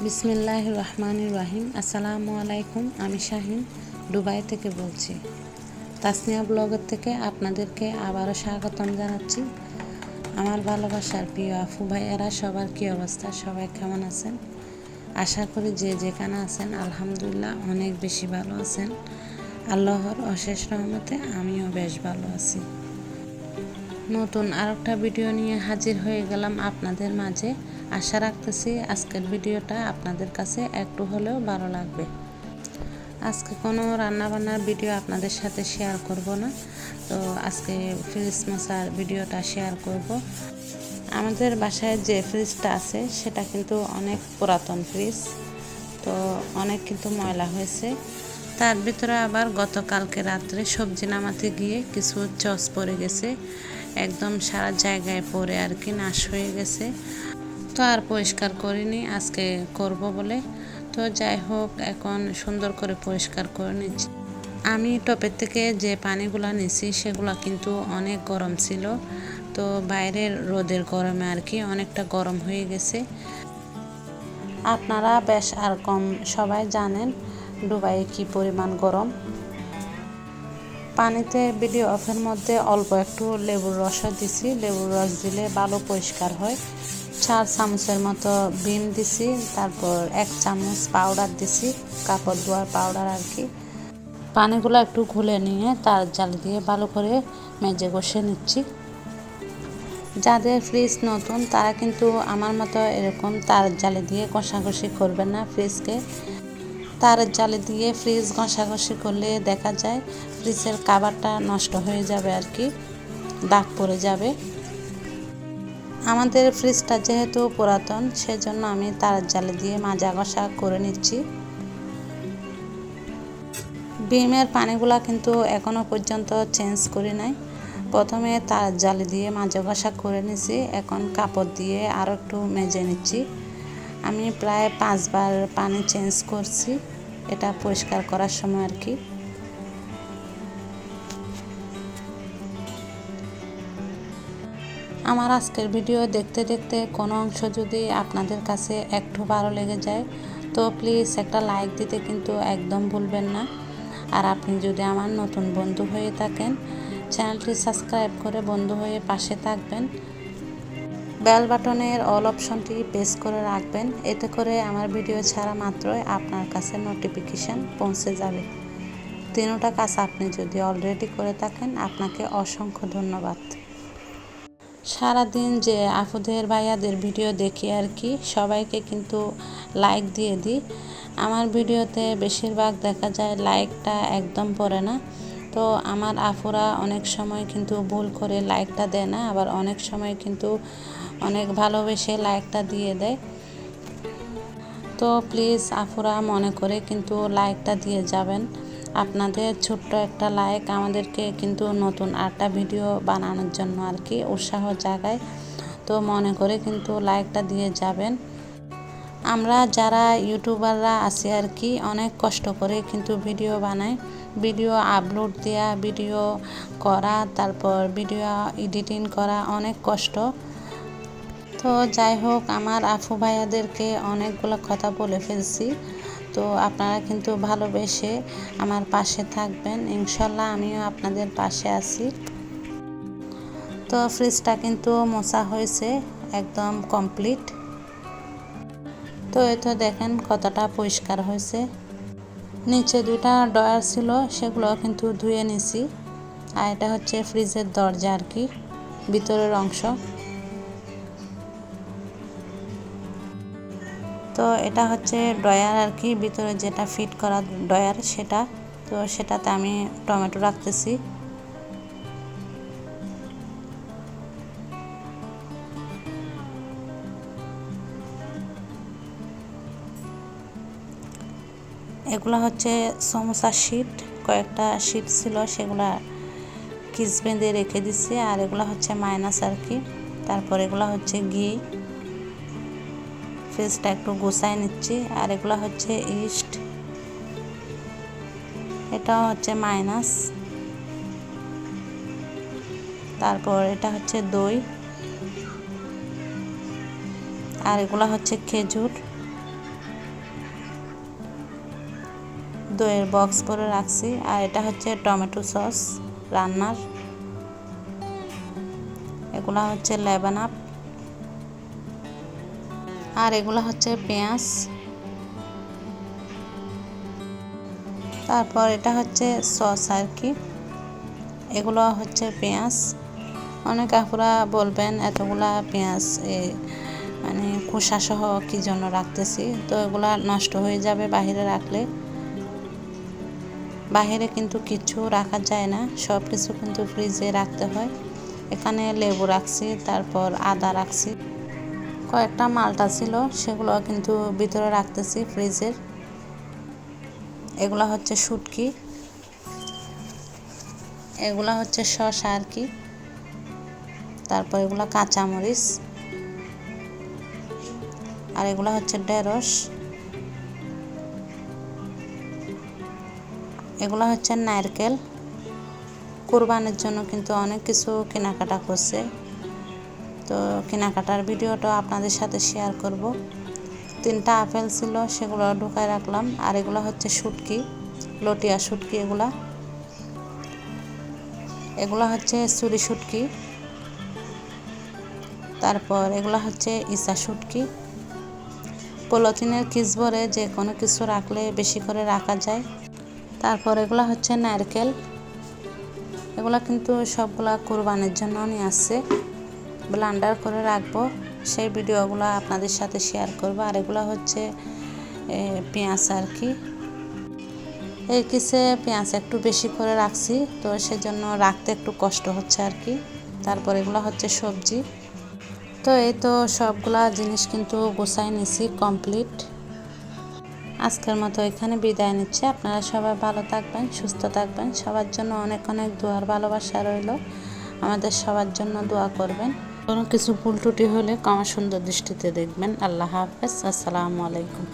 বিসমিল্লাহির রহমানির রহিম। আসসালামু আলাইকুম। আমি শাহিন দুবাই থেকে বলছি। তাসনিয়া ব্লগের থেকে আপনাদেরকে আবারও স্বাগতম জানাচ্ছি। আমার ভালোবাসার প্রিয় আফু ভাইয়েরা সবার কী অবস্থা, সবাই কেমন আছেন? আশা করি যে যেখানে আছেন আলহামদুলিল্লাহ অনেক বেশি ভালো আছেন। আল্লাহর অশেষ রহমতে আমিও বেশ ভালো আছি। নতুন আরেকটা ভিডিও নিয়ে হাজির হয়ে গেলাম আপনাদের মাঝে। আশা রাখতেছি আজকের ভিডিওটা আপনাদের কাছে একটু হলেও ভালো লাগবে। আজকে কোনো রান্নাবান্নার ভিডিও আপনাদের সাথে শেয়ার করব না, তো আজকে ফ্রিজ মশার ভিডিওটা শেয়ার করব। আমাদের বাসায় যে ফ্রিজটা আছে সেটা কিন্তু অনেক পুরাতন ফ্রিজ, তো অনেক কিন্তু ময়লা হয়েছে। তার ভিতরে আবার গতকালকে রাত্রে সবজি নামাতে গিয়ে কিছু চস পড়ে গেছে, একদম সারা জায়গায় পড়ে আর কি নাশ হয়ে গেছে। তো আর পরিষ্কার করিনি, আজকে করব বলে। তো যাই হোক, এখন সুন্দর করে পরিষ্কার করে নিচ্ছি। আমি টপের থেকে যে পানিগুলো নিছি সেগুলো কিন্তু অনেক গরম ছিল, তো বাইরের রোদের গরমে আর কি অনেকটা গরম হয়ে গেছে। আপনারা বেশ আর কম সবাই জানেন দুবাইয়ে কি পরিমাণ গরম। পানিতে ভিডিও অফের মধ্যে অল্প একটু লেবুর রসও দিছি, লেবুর রস দিলে ভালো পরিষ্কার হয়। 4 চামচের মতো বিম দিছি, তারপর 1 চামচ পাউডার দিছি, কাপড় ধোয়ার পাউডার আর কি। পানিগুলো একটু ঘুলে নিয়ে তার জাল দিয়ে ভালো করে মেজে ঘষে নিচ্ছি। যাদের ফ্রিজ নতুন তারা কিন্তু আমার মতো এরকম তার জালে দিয়ে ঘষাঘষি করবেন না ফ্রিজকে। তার জালে দিয়ে ফ্রিজ ঘষাঘষি করলে দেখা যায় ফ্রিজের কাভারটা নষ্ট হয়ে যাবে আর কি, দাগ পড়ে যাবে। আমাদের ফ্রিজটা যেহেতু পুরাতন সেজন্য আমি তার জালে দিয়ে মাজা ঘষা করে নিচ্ছি। বিমের পানিগুলা কিন্তু এখনো পর্যন্ত চেঞ্জ করি নাই। প্রথমে তার জালে দিয়ে মাজা ঘষা করে নিছি, এখন কাপড় দিয়ে আরও একটু মেজে নিচ্ছি। আমি প্রায় 5 বার পানি চেঞ্জ করছি এটা পরিষ্কার করার সময় আর কি। আমার আজকের ভিডিও দেখতে দেখতে কোনো অংশ যদি আপনাদের কাছে একটু ভালো লেগে যায় তো প্লিজ একটা লাইক দিতে কিন্তু একদম ভুলবেন না। আর আপনি যদি আমার নতুন বন্ধু হয়ে থাকেন চ্যানেলটি সাবস্ক্রাইব করে বন্ধু হয়ে পাশে থাকবেন। বেল বাটনের অল অপশনটি প্রেস করে রাখবেন, এতে করে আমার ভিডিও ছাড়া মাত্রই আপনার কাছে নোটিফিকেশান পৌঁছে যাবে। তিনটা কাজ আপনি যদি অলরেডি করে থাকেন আপনাকে অসংখ্য ধন্যবাদ। সারাদিন যে আপুদের ভাইয়াদের ভিডিও দেখি আর কি, সবাইকে কিন্তু লাইক দিয়ে দিই। আমার ভিডিওতে বেশিরভাগ দেখা যায় লাইকটা একদম পড়ে না, তো আমার আপুরা অনেক সময় কিন্তু ভুল করে লাইকটা দেয় না, আবার অনেক সময় কিন্তু অনেক ভালোবেসে লাইকটা দিয়ে দেয়। তো প্লিজ আপুরা মনে করে কিন্তু লাইকটা দিয়ে যাবেন। আপনাদের ছোট্ট একটা লাইক আমাদেরকে কিন্তু নতুন আরেকটা ভিডিও বানানোর জন্য আর কি উৎসাহ জাগায়, তো মনে করে কিন্তু লাইকটা দিয়ে যাবেন। আমরা যারা ইউটিউবাররা আছি আর কি অনেক কষ্ট করে কিন্তু ভিডিও বানাই, ভিডিও আপলোড দেওয়া, ভিডিও করা, তারপর ভিডিও এডিটিং করা অনেক কষ্ট। তো যাই হোক, আমার আফু ভাইয়াদেরকে অনেকগুলো কথা বলে ফেলছি, তো আপনারা কিন্তু ভালোবেসে আমার পাশে থাকবেন, ইনশাল্লাহ আমিও আপনাদের পাশে আছি। তো ফ্রিজটা কিন্তু মোছা হয়েছে, একদম কমপ্লিট। তো এই তো দেখেন কতটা পরিষ্কার হয়েছে। নিচে 2টা ড্রয়ার ছিল সেগুলো কিন্তু ধুয়ে নিছি। আর এটা হচ্ছে ফ্রিজের দরজা আর কি, ভিতরের অংশ। তো এটা হচ্ছে ড্রয়ার আর কি, ভিতরে যেটা ফিট করা ড্রয়ার সেটা। তো সেটাতে আমি টমেটো রাখতেছি। এগুলো হচ্ছে সমোসা শিট, কয়েকটা শিট ছিল সেগুলা কিস বেঁধে রেখে দিচ্ছি। আর এগুলো হচ্ছে মাইনাস আর কি। তারপর এগুলো হচ্ছে ঘি, ফ্রিজটা একটু গুছায় নিচ্ছি। আর এগুলো হচ্ছে ইস্ট, এটাও হচ্ছে মাইনাস। তারপর এটা হচ্ছে দই, আর এগুলো হচ্ছে খেজুর। দইয়ের বক্স করে রাখছি। আর এটা হচ্ছে টমেটো সস রান্নার, এগুলা হচ্ছে লেমন আপ, আর এগুলা হচ্ছে পেঁয়াজ। তারপর এটা হচ্ছে সস আর কি, এগুলো হচ্ছে পেঁয়াজ। অনেক আপুরা বলবেন এতগুলা পেঁয়াজ মানে খোসা সহ কী জন্য রাখতেছি, তো এগুলা নষ্ট হয়ে যাবে বাহিরে রাখলে। বাহিরে কিন্তু কিছু রাখা যায় না, সব কিছু কিন্তু ফ্রিজে রাখতে হয়। এখানে লেবু রাখছি, তারপর আদা রাখছি, কয়েকটা মালটা ছিল সেগুলো কিন্তু ভিতরে রাখতেছি ফ্রিজের। এগুলা হচ্ছে শুটকি, এগুলা হচ্ছে শসা আর কি, তারপর এগুলা কাঁচামরিচ, আর এগুলা হচ্ছে ঢেঁড়স, এগুলা হচ্ছে নারকেল। কুরবানির জন্য কিন্তু অনেক কিছু কেনাকাটা করছে, তো কেনাকাটার ভিডিওটা আপনাদের সাথে শেয়ার করব। 3টা আপেল ছিল, সেগুলো ঢুকায় রাখলাম। আর এগুলো হচ্ছে শুটকি, লটিয়া শুটকি, এগুলা হচ্ছে চুরি শুটকি। তারপর এগুলা হচ্ছে ইসা শুটকি। পলিথিনের কিস ভরে যে কোনো কিছু রাখলে বেশি করে রাখা যায়। তারপর এগুলা হচ্ছে নারকেল, এগুলা কিন্তু সবগুলা কুরবানির জন্য নিয়ে আসছে, ব্লেন্ডার করে রাখবো, সেই ভিডিওগুলো আপনাদের সাথে শেয়ার করব। আর এগুলো হচ্ছে পেঁয়াজ আর কি, এই কিসে পেঁয়াজ একটু বেশি করে রাখছি, তো সেজন্য রাখতে একটু কষ্ট হচ্ছে আর কি। তারপর এগুলো হচ্ছে সবজি। তো এই তো সবগুলা জিনিস কিন্তু গোছাই নিছি, কমপ্লিট। আজকের মতো এখানে বিদায় নিচ্ছে। আপনারা সবাই ভালো থাকবেন, সুস্থ থাকবেন। সবার জন্য অনেক অনেক দোয়ার ভালোবাসা রইল। আমাদের সবার জন্য দোয়া করবেন। কোনো কিছু ভুল ত্রুটি হলে ক্ষমা সুন্দর দৃষ্টিতে দেখবেন। আল্লাহ হাফেজ, আসসালামু আলাইকুম।